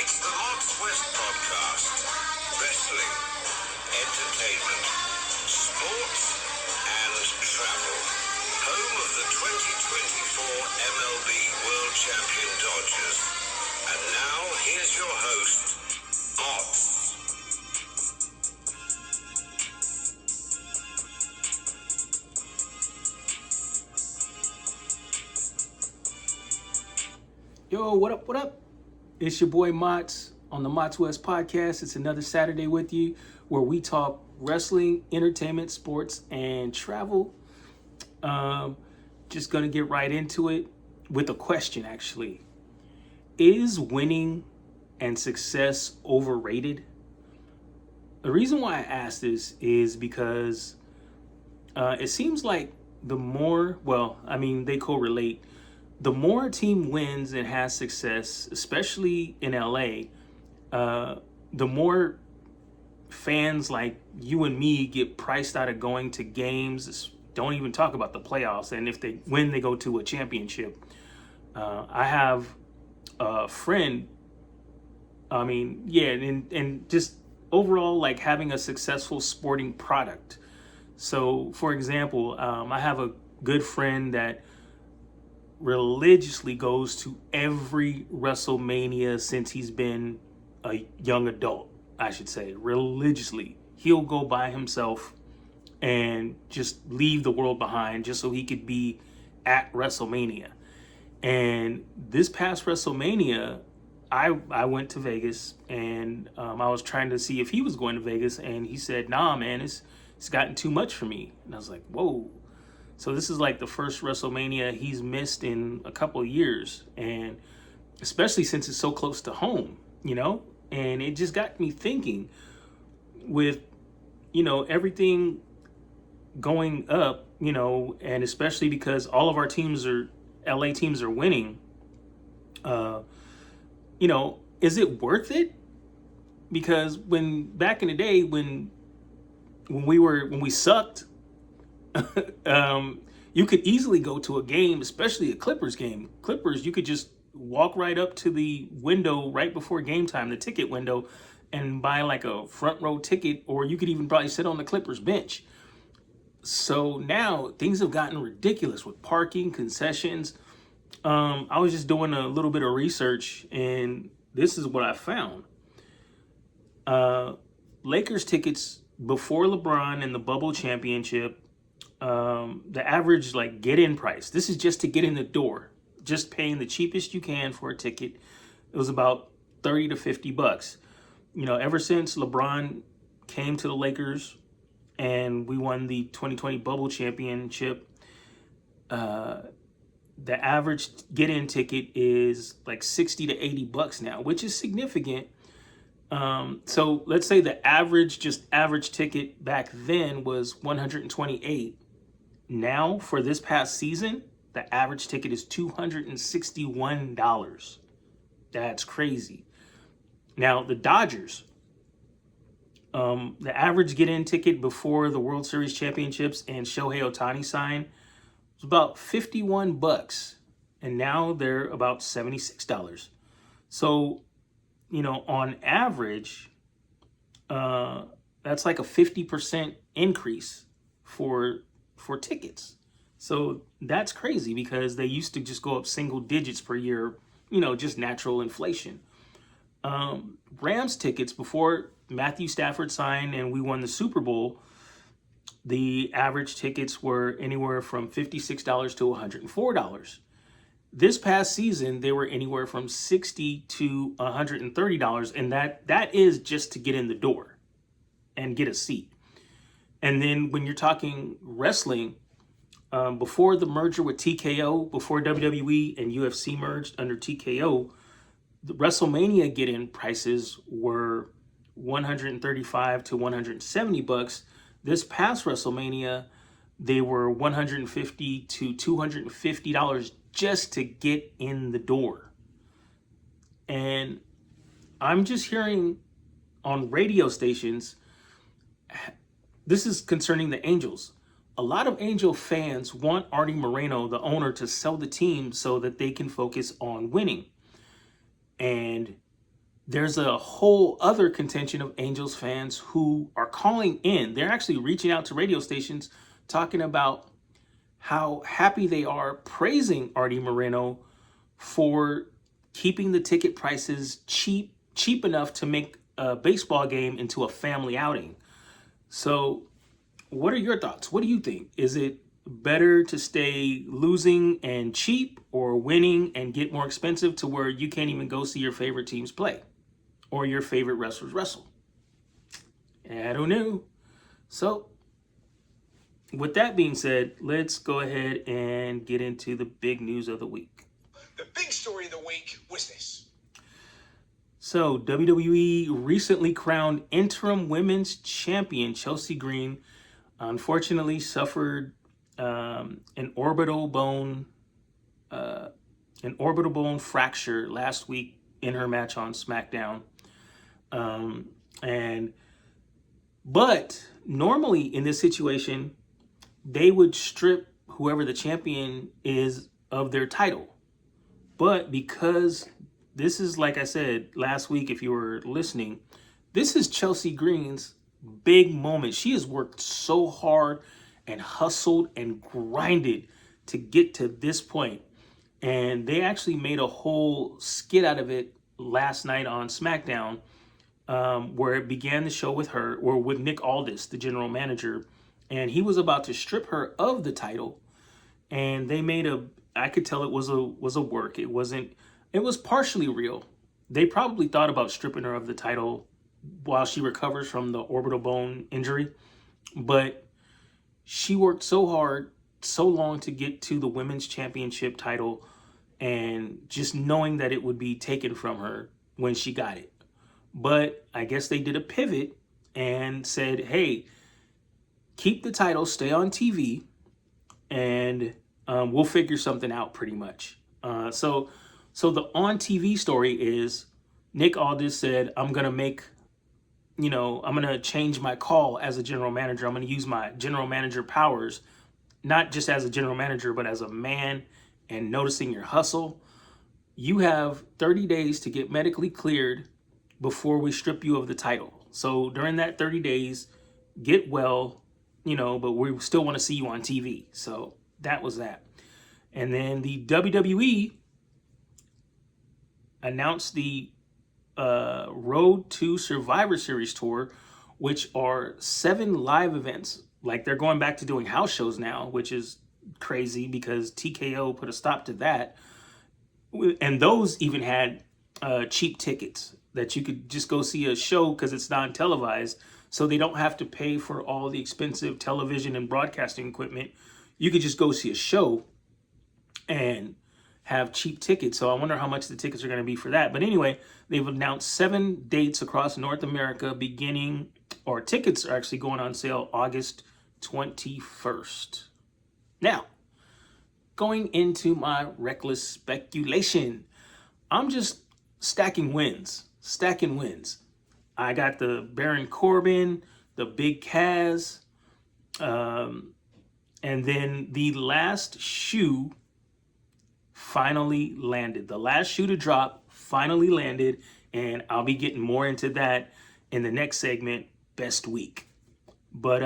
It's the W.E.S.T podcast. Wrestling, entertainment, sports, and travel. Home of the 2024 MLB World Champion Dodgers. And now, here's your host, W.E.S.T. Yo, what up, what up? It's your boy Mott's on the W.E.S.T podcast. It's another Saturday with you where we talk wrestling, entertainment, sports, and travel. Just gonna get right into it with a question, actually. Is winning and success overrated? The reason why I ask this is because it seems like they correlate. The more a team wins and has success, especially in LA, the more fans like you and me get priced out of going to games. Don't even talk about the playoffs. And if they win, they go to a championship. I have a friend. And just overall, like having a successful sporting product. So, for example, I have a good friend that religiously goes to every WrestleMania since he's been a young adult, I should say, religiously. He'll go by himself and just leave the world behind just so he could be at WrestleMania. And this past WrestleMania, I went to Vegas and I was trying to see if he was going to Vegas, and he said, "Nah, man, it's gotten too much for me." And I was like, "Whoa." So this is like the first WrestleMania he's missed in a couple of years, and especially since it's so close to home, And it just got me thinking with, everything going up, and especially because all of our LA teams are winning, is it worth it? Because back in the day when we sucked, you could easily go to a game, especially a Clippers game. Clippers, you could just walk right up to the window right before game time, the ticket window, and buy like a front row ticket, or you could even probably sit on the Clippers bench. So now things have gotten ridiculous with parking, concessions. I was just doing a little bit of research, and this is what I found. Lakers tickets before LeBron and the bubble championship, the average get-in price, this is just to get in the door, just paying the cheapest you can for a ticket, it was about $30 to $50. Ever since LeBron came to the Lakers and we won the 2020 bubble championship, the average get-in ticket is like $60 to $80 now, which is significant. So let's say the average ticket back then was $128. Now, for this past season, the average ticket is $261. That's crazy. Now, the Dodgers, the average get-in ticket before the World Series championships and Shohei Ohtani signed was about $51, and now they're about $76. So, on average, that's like a 50% increase for tickets. So that's crazy because they used to just go up single digits per year, just natural inflation. Rams tickets before Matthew Stafford signed and we won the Super Bowl, the average tickets were anywhere from $56 to $104. This past season, they were anywhere from $60 to $130, and that is just to get in the door and get a seat. And then when you're talking wrestling, before the merger with TKO, before WWE and UFC merged under TKO, the WrestleMania get-in prices were $135 to $170. This past WrestleMania, they were $150 to $250 just to get in the door. And I'm just hearing on radio stations, this is concerning the Angels. A lot of Angel fans want Artie Moreno, the owner, to sell the team so that they can focus on winning. And there's a whole other contention of Angels fans who are calling in. They're actually reaching out to radio stations talking about how happy they are, praising Artie Moreno for keeping the ticket prices cheap enough to make a baseball game into a family outing. So what are your thoughts? What do you think? Is it better to stay losing and cheap, or winning and get more expensive to where you can't even go see your favorite teams play or your favorite wrestlers wrestle? I don't know. So with that being said, let's go ahead and get into the big news of the week. The big story of the week was this. So WWE recently crowned interim women's champion Chelsea Green unfortunately suffered an orbital bone fracture last week in her match on SmackDown. But normally in this situation, they would strip whoever the champion is of their title. But because this is, like I said last week, if you were listening, this is Chelsea Green's big moment. She has worked so hard and hustled and grinded to get to this point. And they actually made a whole skit out of it last night on SmackDown, where it began the show with her, or with Nick Aldis, the general manager, and he was about to strip her of the title. And they made I could tell it was a work. It was partially real. They probably thought about stripping her of the title while she recovers from the orbital bone injury, but she worked so hard, so long to get to the women's championship title, and just knowing that it would be taken from her when she got it. But I guess they did a pivot and said, hey, keep the title, stay on TV, and we'll figure something out pretty much. So the on TV story is Nick Aldis said, I'm going to change my call as a general manager. I'm going to use my general manager powers, not just as a general manager, but as a man, and noticing your hustle. You have 30 days to get medically cleared before we strip you of the title. So during that 30 days, get well, but we still want to see you on TV. So that was that. And then the WWE announced the Road to Survivor Series tour, which are 7 live events. Like, they're going back to doing house shows now, which is crazy because TKO put a stop to that. And those even had cheap tickets that you could just go see a show because it's non-televised, so they don't have to pay for all the expensive television and broadcasting equipment. You could just go see a show and have cheap tickets. So I wonder how much the tickets are going to be for that. But anyway, they've announced 7 dates across North America tickets are actually going on sale August 21st. Now, going into my reckless speculation, I'm just stacking wins. I got the Baron Corbin, the Big Kaz, and then the last shoe finally landed. The last shoe to drop finally landed, and I'll be getting more into that in the next segment, Best Week. But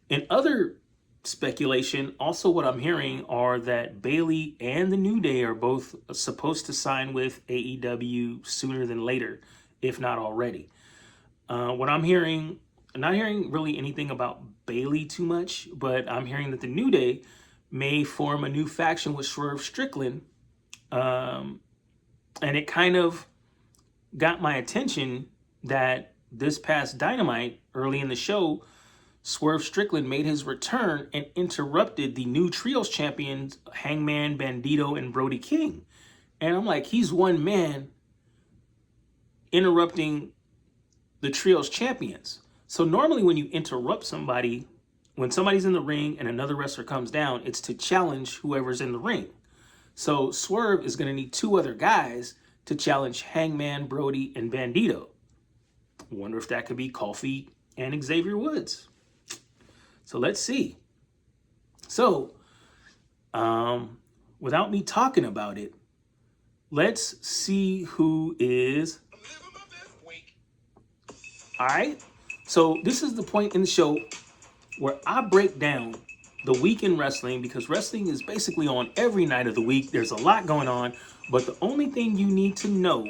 in other speculation, also what I'm hearing are that Bayley and the New Day are both supposed to sign with AEW sooner than later, if not already. What I'm hearing, I'm not hearing really anything about Bayley too much, but I'm hearing that the New Day may form a new faction with Swerve Strickland. And it kind of got my attention that this past Dynamite, early in the show, Swerve Strickland made his return and interrupted the new Trios champions, Hangman, Bandito, and Brody King. And I'm like, he's one man interrupting the Trios champions. So normally when you interrupt somebody, when somebody's in the ring and another wrestler comes down, it's to challenge whoever's in the ring. So Swerve is going to need 2 other guys to challenge Hangman, Brody, and Bandito. Wonder if that could be Kofi and Xavier Woods. So let's see. So, without me talking about it, let's see who is All right. So this is the point in the show where I break down the week in wrestling, because wrestling is basically on every night of the week. There's a lot going on, but the only thing you need to know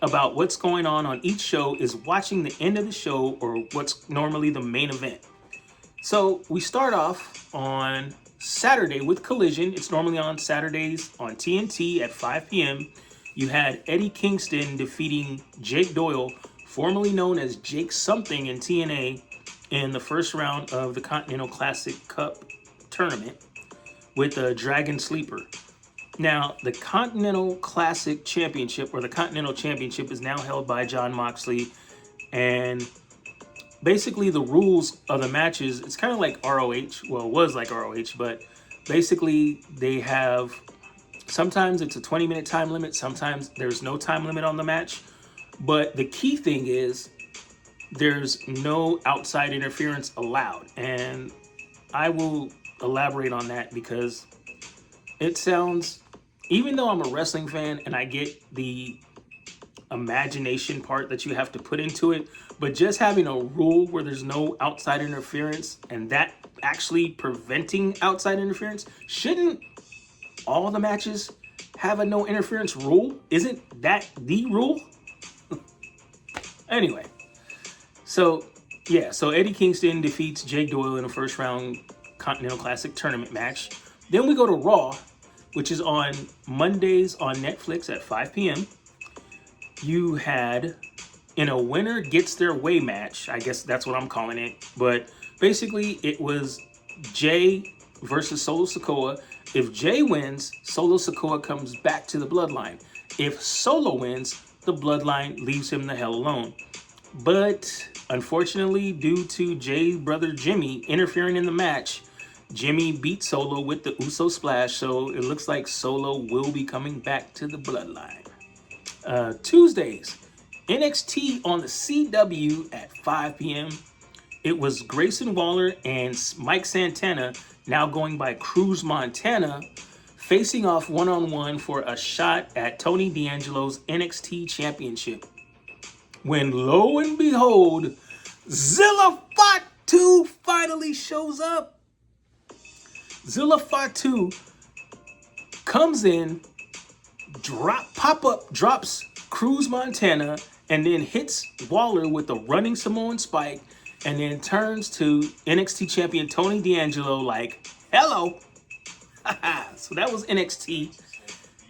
about what's going on each show is watching the end of the show, or what's normally the main event. So we start off on Saturday with Collision. It's normally on Saturdays on TNT at 5 p.m. You had Eddie Kingston defeating Jake Doyle, formerly known as Jake Something in TNA, in the first round of the Continental Classic Cup tournament with a Dragon Sleeper. Now, the Continental Classic Championship, or the Continental Championship, is now held by Jon Moxley, and basically the rules of the matches, it's kind of like ROH. Well, it was like ROH, but basically they have, sometimes it's a 20-minute time limit, sometimes there's no time limit on the match. But the key thing is there's no outside interference allowed. And I will elaborate on that, because it sounds, even though I'm a wrestling fan and I get the imagination part that you have to put into it, but just having a rule where there's no outside interference, and that actually preventing outside interference, shouldn't all the matches have a no interference rule? Isn't that the rule? Anyway, so Eddie Kingston defeats Jake Doyle in a first round Continental Classic tournament match. Then we go to Raw, which is on Mondays on Netflix at 5 p.m. You had, in a winner gets their way match, I guess that's what I'm calling it, but basically it was Jay versus Solo Sikoa. If Jay wins, Solo Sikoa comes back to the Bloodline. If Solo wins, the Bloodline leaves him the hell alone. But unfortunately, due to Jay's brother Jimmy interfering in the match, Jimmy beat Solo with the Uso Splash, so it looks like Solo will be coming back to the Bloodline. Tuesdays, NXT on the CW at 5 p.m. It was Grayson Waller and Mike Santana, now going by Cruz Montana, facing off one-on-one for a shot at Tony D'Angelo's NXT Championship. When lo and behold, Zilla Fatu finally shows up. Zilla Fatu comes in, drops Cruz Montana, and then hits Waller with a running Samoan spike, and then turns to NXT champion Tony D'Angelo like, hello. So that was NXT.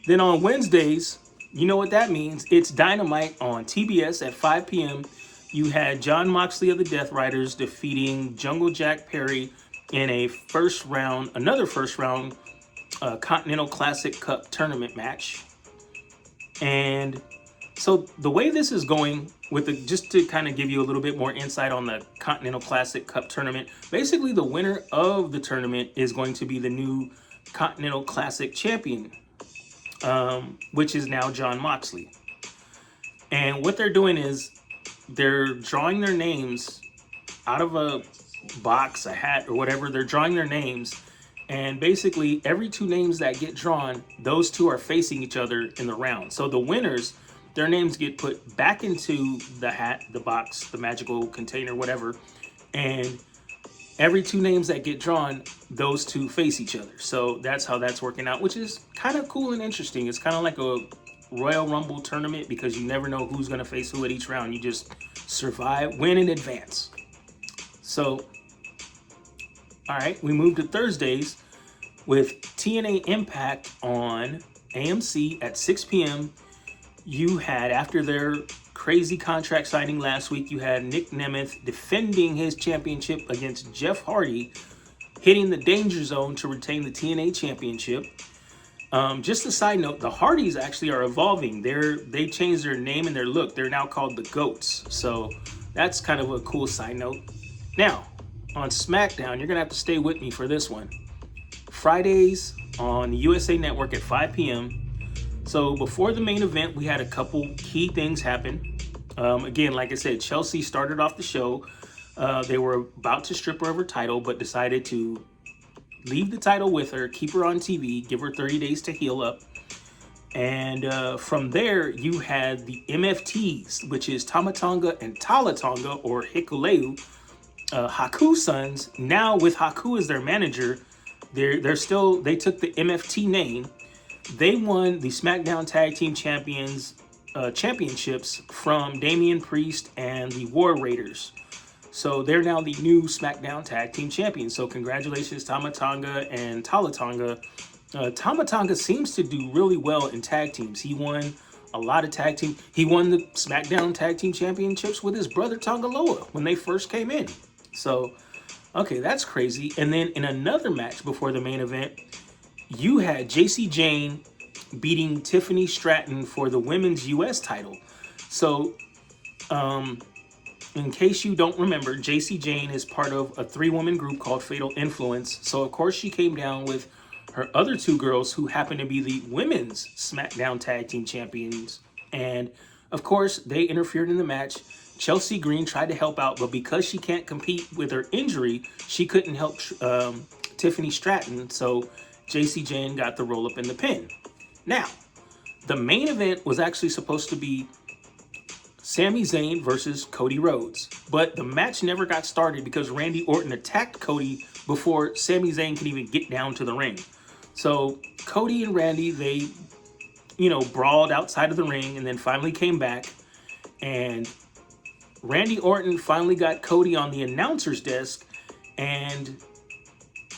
Then on Wednesdays, you know what that means. It's Dynamite on TBS at 5 p.m. You had Jon Moxley of the Death Riders defeating Jungle Jack Perry in another first round Continental Classic Cup tournament match. And so the way this is going, just to kind of give you a little bit more insight on the Continental Classic Cup tournament, basically the winner of the tournament is going to be the new Continental Classic champion, which is now Jon Moxley. And what they're doing is they're drawing their names out of a box, a hat, or whatever. They're drawing their names, and basically every two names that get drawn, those two are facing each other in the round. So the winners, their names get put back into the hat, the box, the magical container, whatever, and every two names that get drawn, those two face each other. So that's how that's working out, which is kind of cool and interesting. It's kind of like a Royal Rumble tournament, because you never know who's going to face who at each round. You just survive, win in advance. So, all right, we move to Thursdays with TNA Impact on AMC at 6 p.m. You had, after their crazy contract signing last week, you had Nick Nemeth defending his championship against Jeff Hardy, hitting the Danger Zone to retain the TNA Championship. Just a side note, the Hardys actually are evolving. They changed their name and their look. They're now called the Goats. So that's kind of a cool side note. Now, on SmackDown, you're going to have to stay with me for this one. Fridays on the USA Network at 5 p.m. So before the main event, we had a couple key things happen. Again, like I said, Chelsea started off the show. They were about to strip her of her title, but decided to leave the title with her, keep her on TV, give her 30 days to heal up. And from there, you had the MFTs, which is Tamatonga and Talatonga, or Hikuleu, Haku Sons. Now with Haku as their manager, they took the MFT name. They won the SmackDown Tag Team Championships from Damian Priest and the War Raiders. So they're now the new SmackDown Tag Team Champions. So congratulations, Tamatonga and Talatonga. Tamatonga seems to do really well in tag teams. He won a lot of tag team. He won the SmackDown Tag Team Championships with his brother Tongaloa when they first came in. So, okay, that's crazy. And then in another match before the main event, you had JC Jane beating Tiffany Stratton for the women's U.S. title. So, in case you don't remember, JC Jane is part of a 3-woman group called Fatal Influence. So, of course, she came down with her other 2 girls who happen to be the women's SmackDown Tag Team Champions. And, of course, they interfered in the match. Chelsea Green tried to help out, but because she can't compete with her injury, she couldn't help Tiffany Stratton. So, JC Jane got the roll-up in the pin. Now, the main event was actually supposed to be Sami Zayn versus Cody Rhodes. But the match never got started because Randy Orton attacked Cody before Sami Zayn could even get down to the ring. So Cody and Randy, they, brawled outside of the ring and then finally came back. And Randy Orton finally got Cody on the announcer's desk and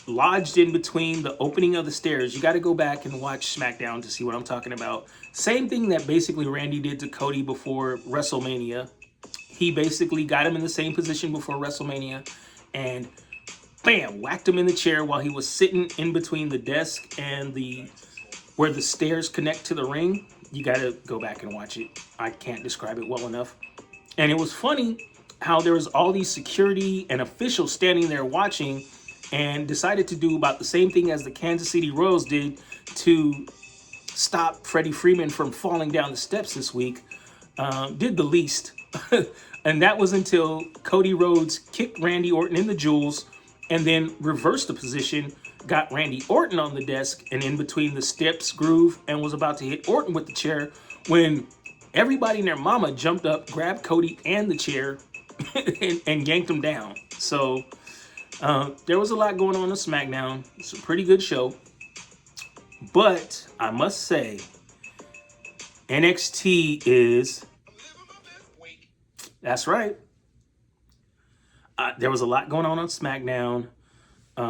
lodged in between the opening of the stairs. You got to go back and watch SmackDown to see what I'm talking about. Same thing that basically Randy did to Cody before WrestleMania. He basically got him in the same position before WrestleMania and bam, whacked him in the chair while he was sitting in between the desk and where the stairs connect to the ring. You got to go back and watch it. I can't describe it well enough. And it was funny how there was all these security and officials standing there watching and decided to do about the same thing as the Kansas City Royals did to stop Freddie Freeman from falling down the steps this week. Did the least. And that was until Cody Rhodes kicked Randy Orton in the jewels and then reversed the position, got Randy Orton on the desk and in between the steps groove and was about to hit Orton with the chair when everybody and their mama jumped up, grabbed Cody and the chair and yanked him down. So there was a lot going on SmackDown. It's a pretty good show. But I must say, NXT is... That's right. There was a lot going on SmackDown.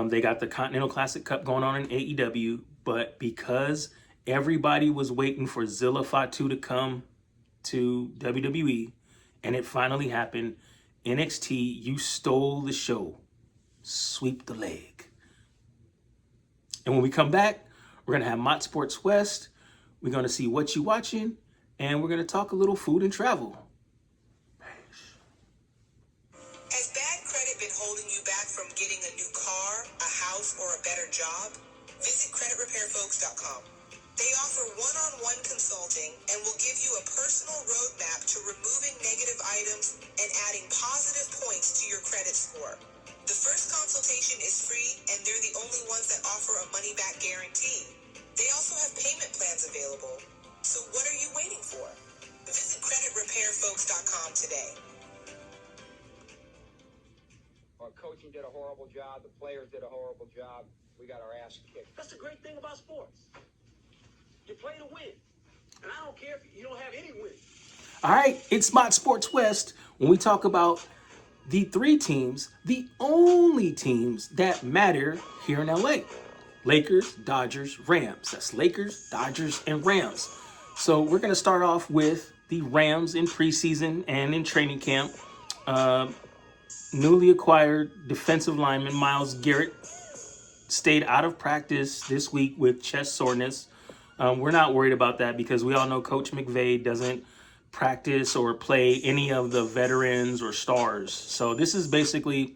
They got the Continental Classic Cup going on in AEW. But because everybody was waiting for Zilla Fatu to come to WWE, and it finally happened, NXT, you stole the show. Sweep the leg. And when we come back, we're going to have Mott Sports West. We're going to see what you watching. And we're going to talk a little food and travel. Has bad credit been holding you back from getting a new car, a house, or a better job? Visit creditrepairfolks.com. They offer one-on-one consulting and will give you a personal roadmap to removing negative items and adding positive points to your credit score. The first consultation is free, and they're the only ones that offer a money-back guarantee. They also have payment plans available. So what are you waiting for? Visit creditrepairfolks.com today. Our coaching did a horrible job. The players did a horrible job. We got our ass kicked. That's the great thing about sports. You play to win. And I don't care if you don't have any wins. All right, it's Mott Sports West. When we talk about the 3 teams, the only teams that matter here in LA. Lakers, Dodgers, Rams. That's Lakers, Dodgers, and Rams. So we're going to start off with the Rams in preseason and in training camp. Newly acquired defensive lineman Myles Garrett stayed out of practice this week with chest soreness. We're not worried about that because we all know Coach McVay doesn't practice or play any of the veterans or stars. So this is basically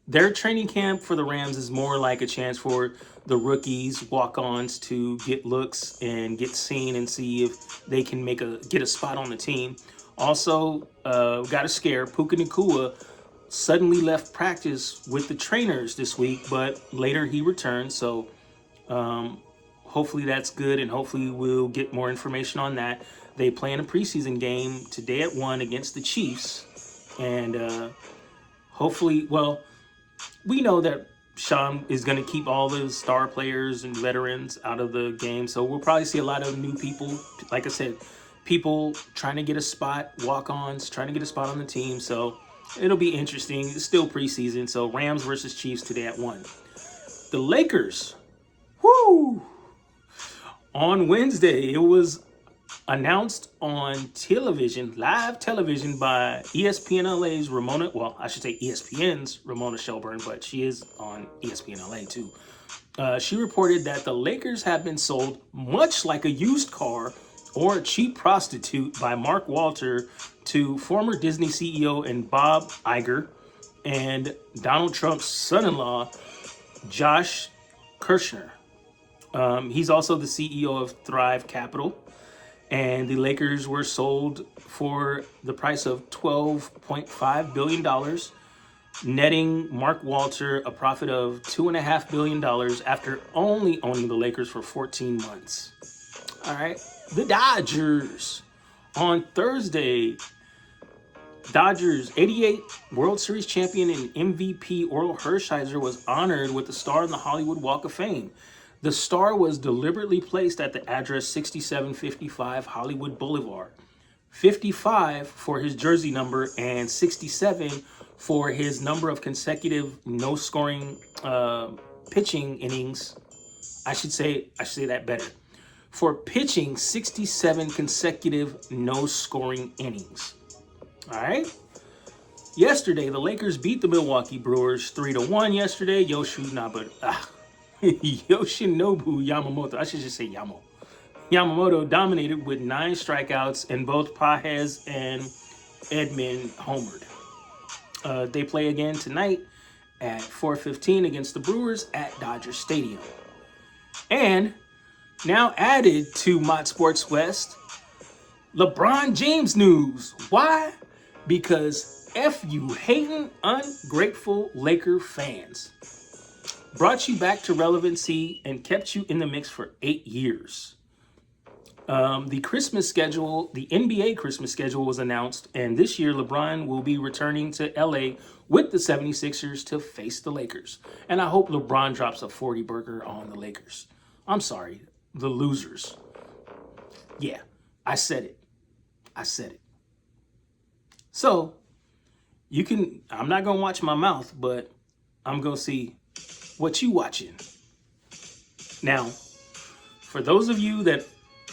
their training camp for the Rams is more like a chance for the rookies, walk-ons to get looks and get seen and see if they can get a spot on the team. Also, got a scare. Puka Nacua suddenly left practice with the trainers this week, but later he returned. So hopefully that's good, and hopefully we'll get more information on that. They play in a preseason game today at 1 against the Chiefs, and hopefully, well, we know that Sean is going to keep all the star players and veterans out of the game, so we'll probably see a lot of new people. Like I said, people trying to get a spot, walk-ons trying to get a spot on the team, so it'll be interesting. It's still preseason, so Rams versus Chiefs today at 1. The Lakers, whoo! On Wednesday, it was announced on television, live television, by ESPN LA's Ramona, well, I should say ESPN's Ramona Shelburne, but she is on ESPN LA too. She reported that the Lakers have been sold much like a used car or a cheap prostitute by Mark Walter to former Disney CEO and Bob Iger and Donald Trump's son-in-law, Josh Kirshner. He's also the CEO of Thrive Capital. And the Lakers were sold for the price of $12.5 billion, netting Mark Walter a profit of $2.5 billion after only owning the Lakers for 14 months. All right. The Dodgers. On Thursday, Dodgers 88 World Series champion and MVP Orel Hershiser was honored with a star in the Hollywood Walk of Fame. The star was deliberately placed at the address 6755 Hollywood Boulevard. 55 for his jersey number and 67 for his number of consecutive no-scoring pitching innings. I should say that better. For pitching 67 consecutive no-scoring innings. All right. Yesterday, the Lakers beat the Milwaukee Brewers 3-1 yesterday. Yoshinobu Yamamoto, I should just say Yamamoto dominated with 9 strikeouts, and both Pages and Edman homered. They play again tonight at 4:15 against the Brewers at Dodger Stadium. And now added to Mott Sports West, LeBron James news. Why? Because F you hating, ungrateful Laker fans. Brought you back to relevancy and kept you in the mix for 8 years. The Christmas schedule, the NBA Christmas schedule was announced, and this year LeBron will be returning to LA with the 76ers to face the Lakers. And I hope LeBron drops a 40 burger on the Lakers. I'm sorry, the losers. Yeah, I said it. So, I'm not going to watch my mouth, but I'm going to see what you watching. Now, for those of you that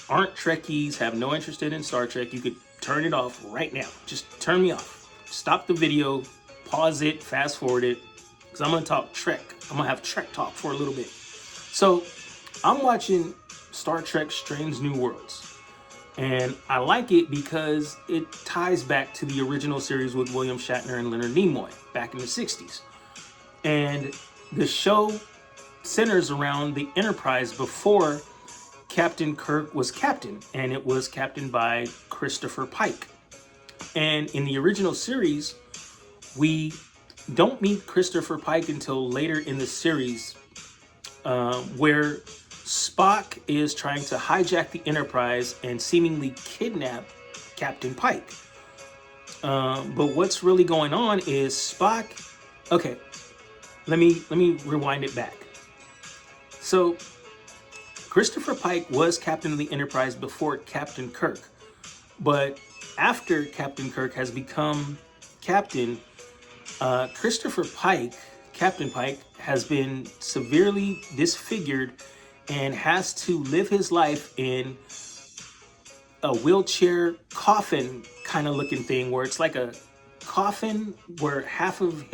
aren't Trekkies, have no interest in Star Trek, you could turn it off right now. Just turn me off. Stop the video, pause it, fast forward it, because I'm going to talk Trek. I'm going to have Trek talk for a little bit. So, I'm watching Star Trek Strange New Worlds. And I like it because it ties back to the original series with William Shatner and Leonard Nimoy back in the 60s. And the show centers around the Enterprise before Captain Kirk was captain, and it was captained by Christopher Pike. And in the original series, we don't meet Christopher Pike until later in the series, where Spock is trying to hijack the Enterprise and seemingly kidnap Captain Pike. But what's really going on is Spock... Okay, let me rewind it back. So, Christopher Pike was captain of the Enterprise before Captain Kirk. But after Captain Kirk has become captain, Christopher Pike, Captain Pike, has been severely disfigured and has to live his life in a wheelchair coffin kind of looking thing, where it's like a coffin where half of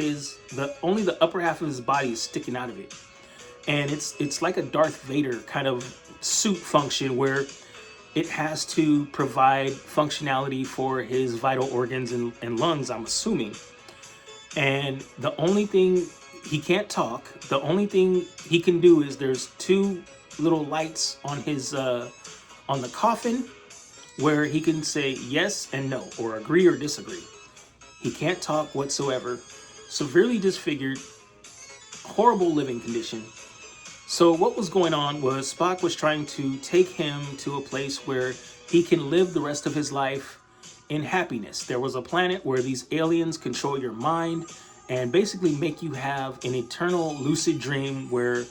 only the upper half of his body is sticking out of it. And it's like a Darth Vader kind of suit function where it has to provide functionality for his vital organs and lungs, I'm assuming. And the only thing, he can't talk. The only thing he can do is there's 2 little lights on his on the coffin where he can say yes and no, or agree or disagree. He can't talk whatsoever. Severely disfigured, horrible living condition. So what was going on was Spock was trying to take him to a place where he can live the rest of his life in happiness. There was a planet where these aliens control your mind and basically make you have an eternal lucid dream where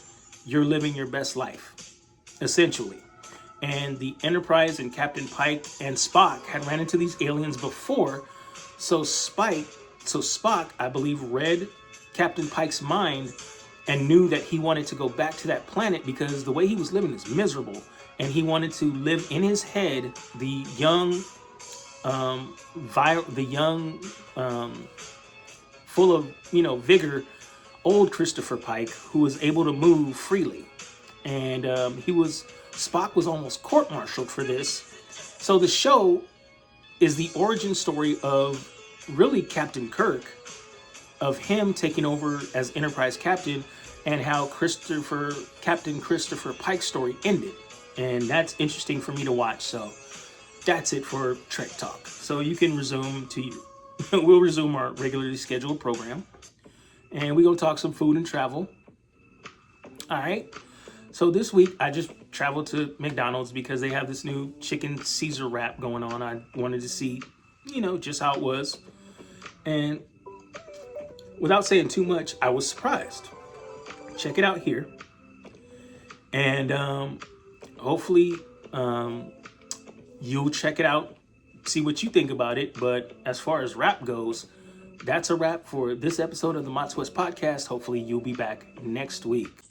you're living your best life, essentially. And the Enterprise and Captain Pike and Spock had ran into these aliens before. So Spock, I believe, read Captain Pike's mind and knew that he wanted to go back to that planet because the way he was living is miserable. And he wanted to live in his head the young, full of, vigor, old Christopher Pike, who was able to move freely. And Spock was almost court-martialed for this. So the show is the origin story of really Captain Kirk, of him taking over as Enterprise captain, and how Captain Christopher Pike's story ended. And that's interesting for me to watch. So that's it for Trek Talk. So you can we'll resume our regularly scheduled program. And we're going to talk some food and travel. All right. So this week, I just traveled to McDonald's because they have this new chicken Caesar wrap going on. I wanted to see, just how it was. And without saying too much, I was surprised. Check it out here. And hopefully you'll check it out, see what you think about it. But as far as wrap goes, that's a wrap for this episode of the W.E.S.T podcast. Hopefully you'll be back next week.